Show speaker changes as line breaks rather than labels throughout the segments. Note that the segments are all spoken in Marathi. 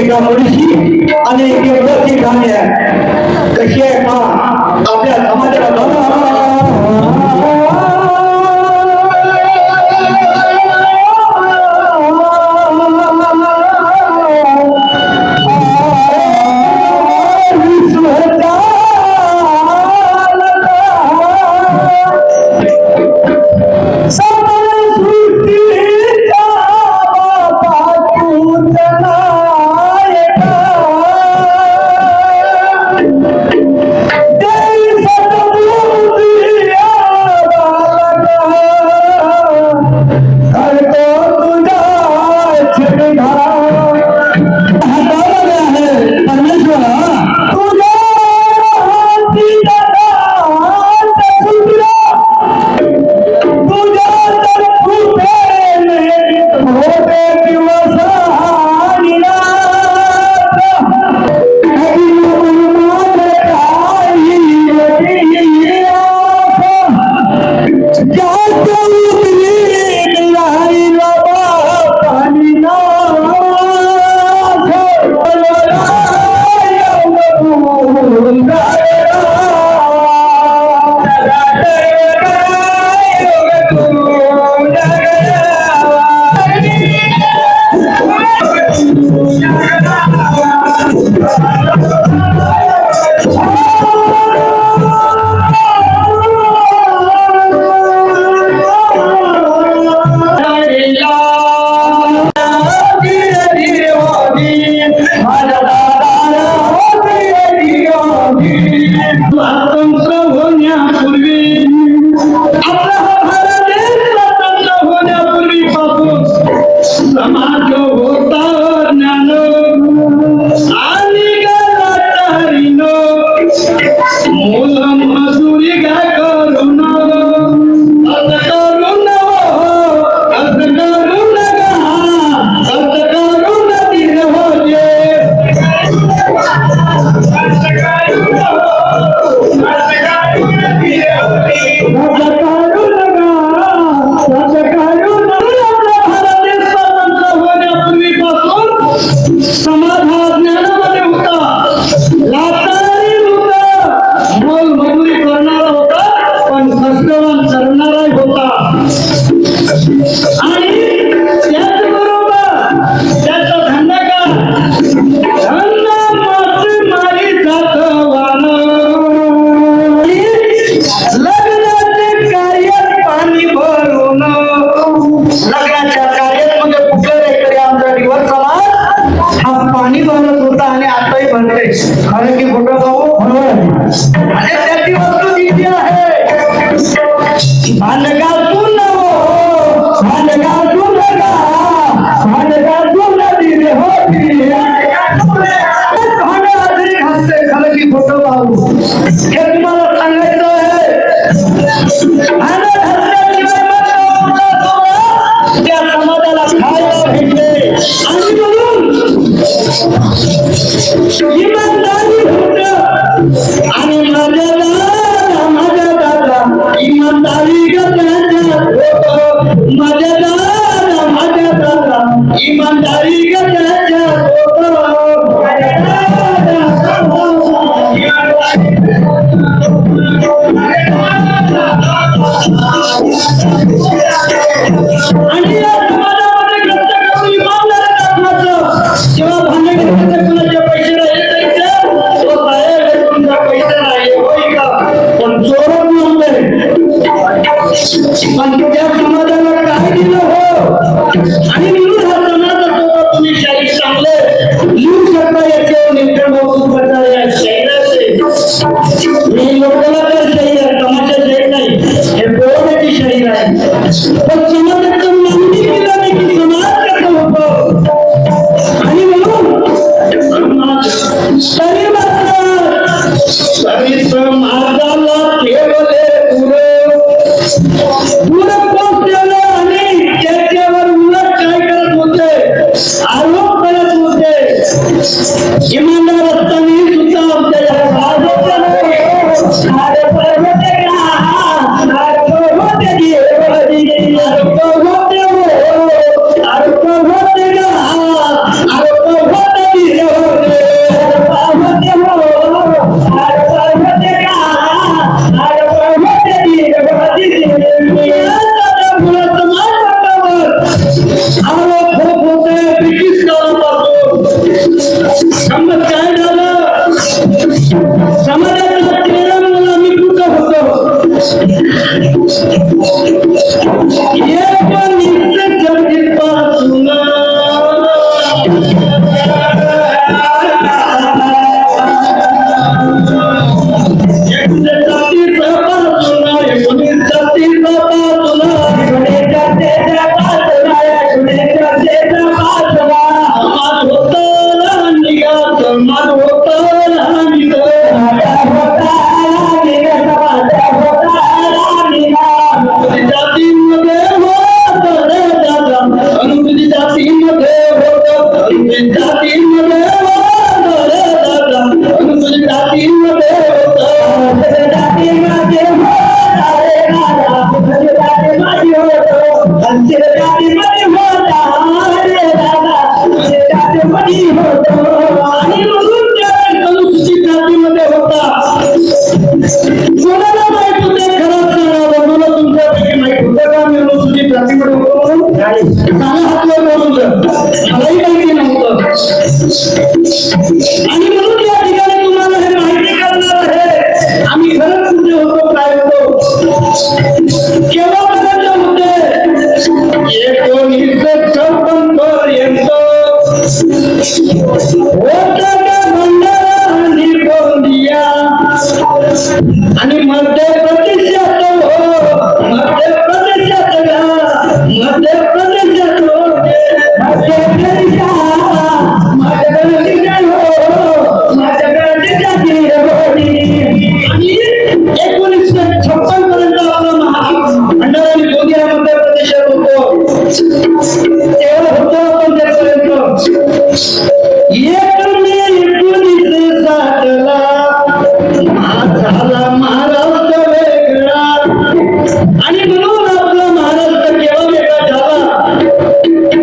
एका मुलीशी आणि एक गाणी आहे कशी आहे पहा आपल्या समाजाला जातीमध्ये होत रे दादा, अनुसूचित जातीमध्ये होत, अनुसूचित जातीमध्ये होत रे दादा, अनुसूचित जातीमध्ये होत, अनुसूचित जातीमध्ये होत रे दादा, अनुसूचित जातीमध्ये होत, अनुसूचित जातीमध्ये होत रे दादा, अनुसूचित जातीमध्ये होत. आणि म्हणून त्या अनुसूचित जातीमध्ये होता. कोणाला माहित होते खरं सांगावं, मला तुमच्यापैकी माहित होतं का मी अनुसूचित जातीमध्ये होतो म्हणून? सांगा हातवर बोलून, मलाही माहिती नव्हतं. आणि म्हणून या ठिकाणी तुम्हाला हे माहिती करणार आहे आम्ही खरंच कुठे होतो, काय होतो, केव्हापर्यंत होते, 1956 पर्यंत होता भंडारा आणि गोंदिया. आणि मध्य प्रदेशात मध्य प्रदेशात मध्य प्रदेशात मध्य आणि 1956 पर्यंत आपला भंडारा आणि गोंदिया मध्य प्रदेशात होतो. तेव्हा होतो आपण त्यापर्यंत 1 मे 1960 झाला महाराष्ट्र वेगळा. आणि म्हणून आपला महाराष्ट्र केव्हा वेगळा झाला,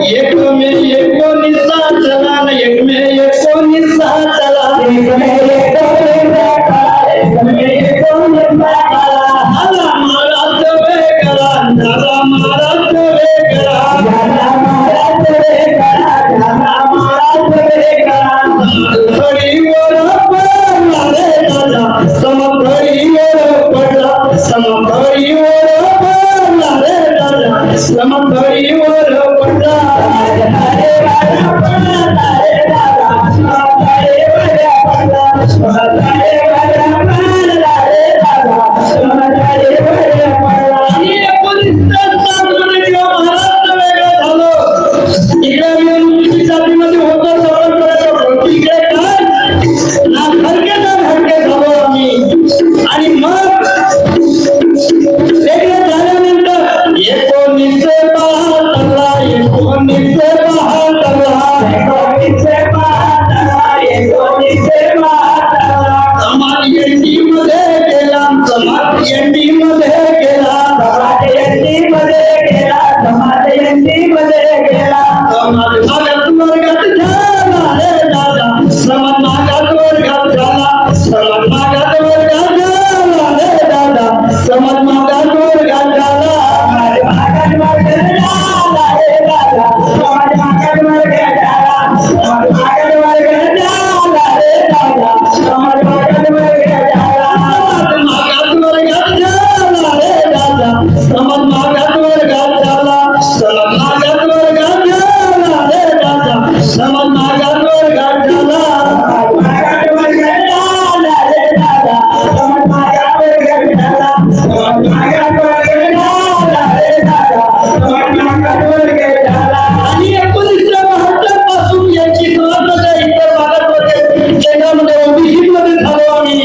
1 मे 1960 ना 1 मे 1960 झाला महाराष्ट्र वेगळा, झाला महाराष्ट्र वेगळा, झाला महाराष्ट्र वेगळा, झाला महाराष्ट्र वेगळा. समथळीवर पडला रे दादा, समथळीवर पडला, समथळीवर पडला रे दादा, समथळीवर पडला. आणि 1960 मध्ये जेव्हा महाराष्ट्र वेगळं झालं, इकडे आम्ही अनुसूचित जातीमध्ये होतो, सवय करायचं, इकडे काय ना खडके ना खडके झालो आम्ही. आणि मग वेगळे झाल्यानंतर 1972 समाज एनडी मध्ये गेला, समाज एनडी मध्ये गेला, समाज एनडी मध्ये गेला, समाज एनडी मध्ये गेला. समाज मागास वर्गात झाला रे दादा, समाज मागास वर्गात झाला, समाज मागास वर्गात झाला रे दादा, समाज मागास वर्गात झाला, समाज मागास वर्गात झाला रे दादा, समाज मागास वर्गात झाला, समाज मागास वर्गात झाला रे दादा, समाज मागास वर्गात झाला, मागास वर्गात झाला रे दादा, समाज मागास वर्गात झाला, समाज मागास वर्गात झाला रे दादा, समाज मागास वर्गात झाला, मागास वर्गात झाला रे दादा, समाज मागास वर्गात झाला, समाज मागास वर्गात झाला रे दादा, समाज मागास वर्गात झाला. आणि 1972 पासून याची समाजाच्या इतर भागात केंद्रामध्ये ओबीसी मध्ये झालो आम्ही.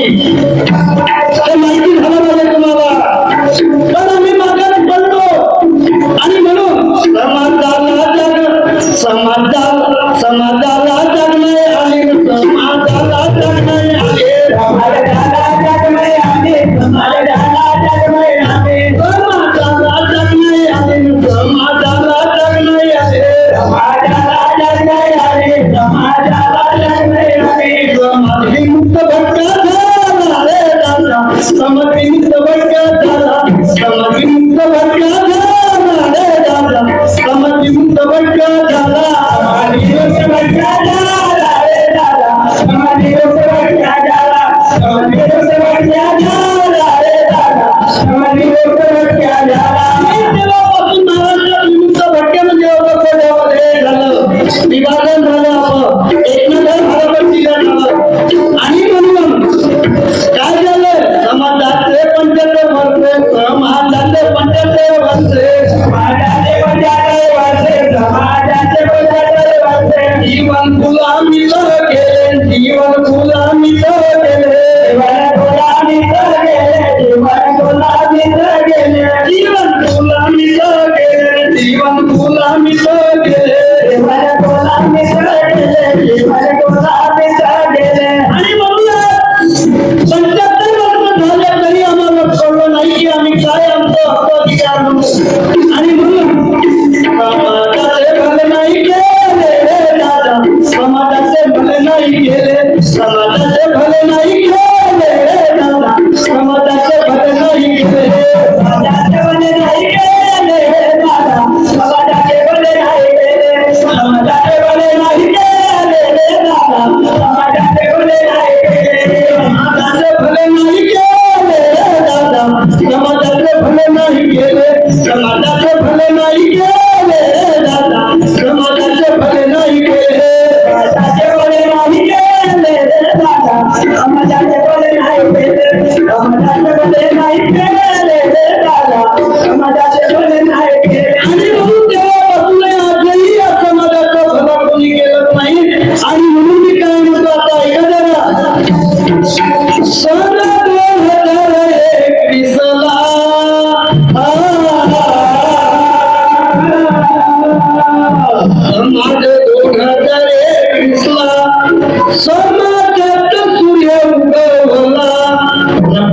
हे माहिती झालं पाहिजे तुम्हाला, पण आम्ही मागास पडतो. आणि म्हणून समाजाला जगणे आले, समाजाला जगणे आले, समाजाला जगणे आले, समाजाला जगणे आले, समाजाला जगणे आले, समाजाला जगणे आले, समाजाला जगणे आले, समाजाला जगणे आले. समाज विमुक्त भटका झाला रे दादा, समाज विमुक्त भटका झाला, समाज विमुक्त भटका झाला रे दादा, समाज विमुक्त भटका झाला, समाज विमुक्त भटका झाला रे दादा, समाज विमुक्त भटका झाला, समाज विमुक्त भटका झाला रे दादा, समाज विमुक्त भटका झाला. तेव्हापासून महाराष्ट्रात विमुक्त भटक्यामध्ये हे झालं, विभाजन झालं, एकमेकांना भागापट्टी झालं. आणि म्हणून काय झालं, समाजाचे 75 वर्षे, समाजाचे 75 वर्षे, समाजाचे 75 वर्षे, समाजाचे 75 वर्षे जीवन गुलामीत गेले, जीवन गुलामीत गेले, जीवन गुलामीत गेले, जीवन गुलामीत गेले, जीवन गुलामीत आणि म्हणून समाजाचे भले नाही केले दादा, समाजाचे भले नाही केले, समाजाचे भले नाही केले दादा, समाजाचे भले नाही केले, समाजाचे भले नाही केले दादा, समाजाचे भले नाही केले, समाजाचे भले नाही केले दादा, समाजाचे भले नाही केले, समाजाचे भले नाही केले दादा, समाजाचे भले नाही केले, समाजाचे भले नाही केले दादा, समाजाचे भले नाही केले, समाजाचे भले नाही केले दादा, समाजाचे भले नाही केले, समाजाचे भले नाही केले दादा, समाजाचे भले नाही केले. आणि म्हणून तेव्हापासून आजही या समाजाचं भलं कोणी केलं नाही. आणि म्हणून मी काय म्हणतो आता ऐका जरा, सन 2021 ला समाज 2021 ला समाजात सूर्य उगवला.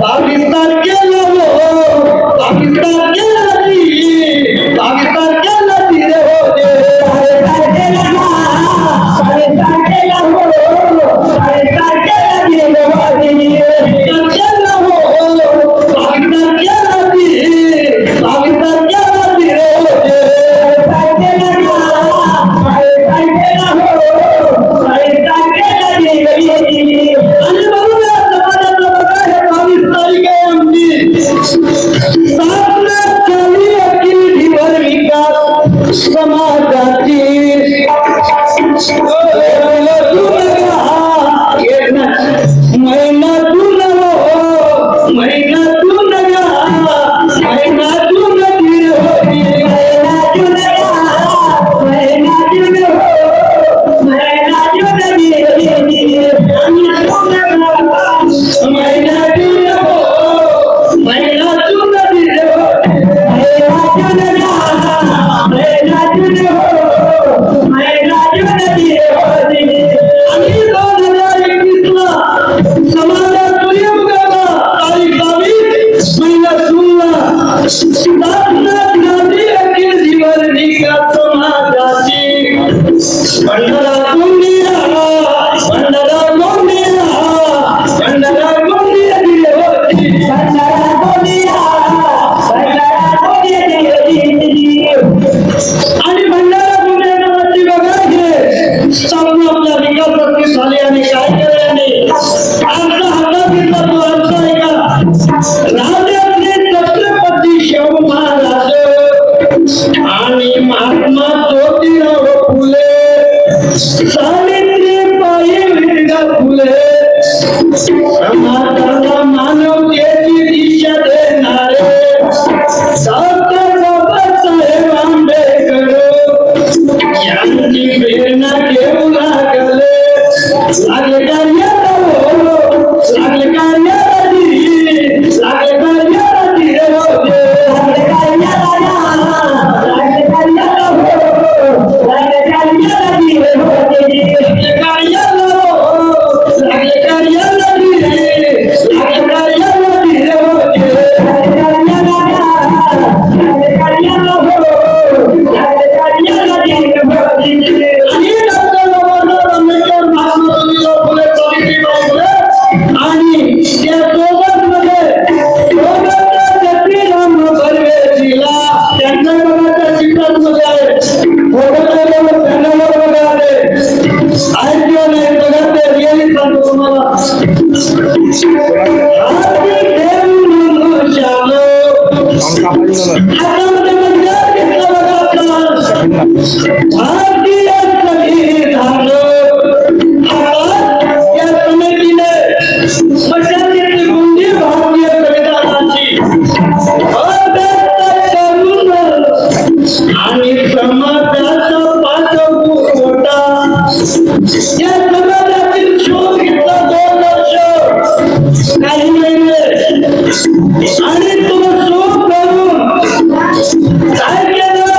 22 तारखेला हो, 22 तारखेला ती, 22 तारखेला ती रे होते, 22 तारखेला हो, 22 तारखेला ती रे होते, 22 तारखेला हो, 22 तारखेला ती, 22 तारखेला ती रे होते, 22 तारखेला हो, 22 तारखेला ती रे होते. आणि म्हणून या समाजाचं बघा, हे 22 तारीख आहे आमची. स्थापना झाली अखिल विकास समाजाची. महिन्यातून हो, महिन्यातून महिन्यातून ती होती, महिन्यातून महिन्यातून हो, महिन्यातून ती होती, महिन्यातून हो, महिन्यातून ती होती, महिन्यातून हो, महिन्यातून ती होती. आणि 2021 ला समाजात सूर्य उगवला. तारीख 22 महिना जूनला स्थापना झाली अखिल विकास समाजाची. भंडारा गोंदिया, भंडारा गोंदिया, भंडारा गोंदिया दिली होती, भंडारा गोंदिया, भंडारा गोंदिया दिली होती. आणि भंडारा गोंदिया नावाची बघा हे स्थापना आपल्या विकासाची झाली. आणि काय केलं यांनी, आमचा हातात घेतला तो आमचा ऐका, राजाचे छत्रपती शाहू महाराज आणि महात्मा ज्योतिराव फुले, सावित्रीबाई विरगा फुले, समाजाला मानवतेची दिशा देणारे डॉक्टर बाबासाहेब आंबेडकर यांची प्रेरणा घेऊ लागले. लागले कार्याला हो, लागले कार्याला ती, लागले कार्याला ती रे होते, लागले कार्याला, लागले कार्याला हो, लागले कार्याला ती रे होते, लागले कार्याला हो, लागले कार्याला ती रे, लागले कार्याला ती रे होते, लागले कार्याला, लागले कार्याला हो, लागले कार्याला ती रे होते. आणि डॉक्टर बाबासाहेब आंबेडकर, महात्मा ज्योतिराव फुले, सावित्रीबाई फुले आणि त्या सोबत जतीराम बर्वेजीला त्यांच्या बघाच्या चित्रांमध्ये आहे, फोटोच्या त्यांना बघा ते आहेत किंवा नाही बघा, ते रिअली सांगतो तुम्हाला. भारतीय संविधान या समितीने मशाल घेतली कोणती भारतीय संविधानाची अभ्यास करून आणि समाजाचा पाठपुरावा या समाजातील शोध घेतला 2 वर्ष काही महिने. आणि तो शोध करून काय केलं,